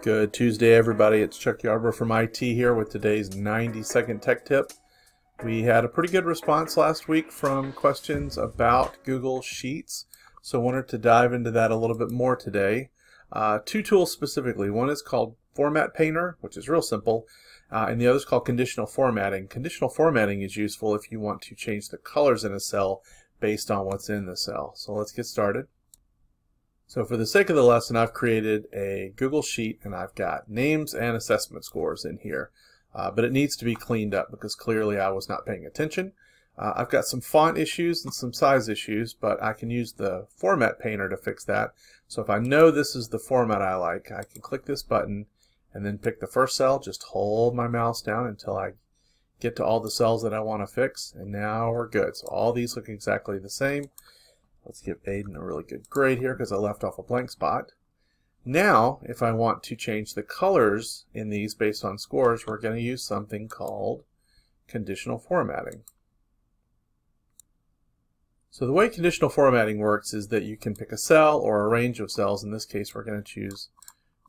Good Tuesday, everybody. It's Chuck Yarbrough from IT here with today's 90-second tech tip. We had a pretty good response last week from questions about Google Sheets, so I wanted to dive into that a little bit more today. Two tools specifically. One is called Format Painter, which is real simple, and the other is called Conditional Formatting. Conditional formatting is useful if you want to change the colors in a cell based on what's in the cell. So let's get started. So for the sake of the lesson, I've created a Google Sheet and I've got names and assessment scores in here. But it needs to be cleaned up because clearly I was not paying attention. I've got some font issues and some size issues, but I can use the Format Painter to fix that. So if I know this is the format I like, I can click this button and then pick the first cell, just hold my mouse down until I get to all the cells that I want to fix, and now we're good. So all these look exactly the same. Let's give Aiden a really good grade here because I left off a blank spot. Now, if I want to change the colors in these based on scores, we're going to use something called conditional formatting. So the way conditional formatting works is that you can pick a cell or a range of cells. In this case, we're going to choose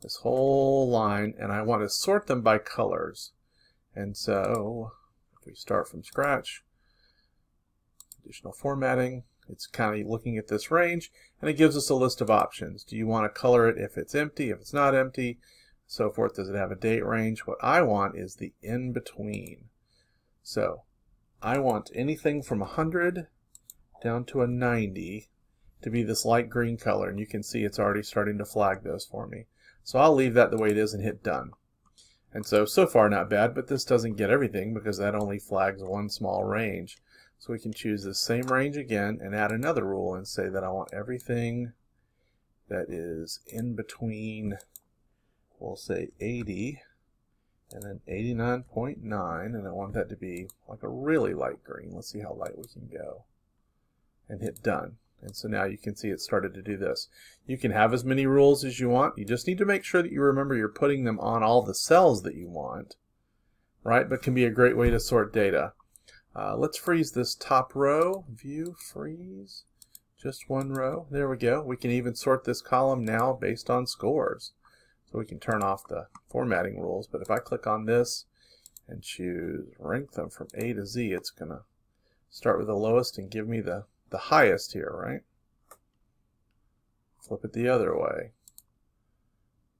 this whole line, and I want to sort them by colors. And so, if we start from scratch, conditional formatting, it's kind of looking at this range, and it gives us a list of options. Do you want to color it if it's empty, if it's not empty, so forth? Does it have a date range? What I want is the in-between. So I want anything from 100 down to a 90 to be this light green color, and you can see it's already starting to flag those for me. So I'll leave that the way it is and hit done. And so far not bad, but this doesn't get everything because that only flags one small range. So we can choose the same range again and add another rule and say that I want everything that is in between, we'll say 80 and then 89.9, and I want that to be like a really light green. Let's see how light we can go. And hit done. And so now you can see it started to do this. You can have as many rules as you want. You just need to make sure that you remember you're putting them on all the cells that you want, right? But can be a great way to sort data. Let's freeze this top row. View, freeze, just one row. There we go. We can even sort this column now based on scores. So we can turn off the formatting rules. But if I click on this and choose rank them from A to Z, it's going to start with the lowest and give me the highest here, right? Flip it the other way.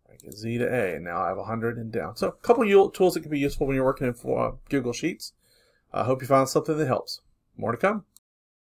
Rank it Z to A, and now I have 100 and down. So a couple of tools that can be useful when you're working in Google Sheets. I hope you found something that helps. More to come.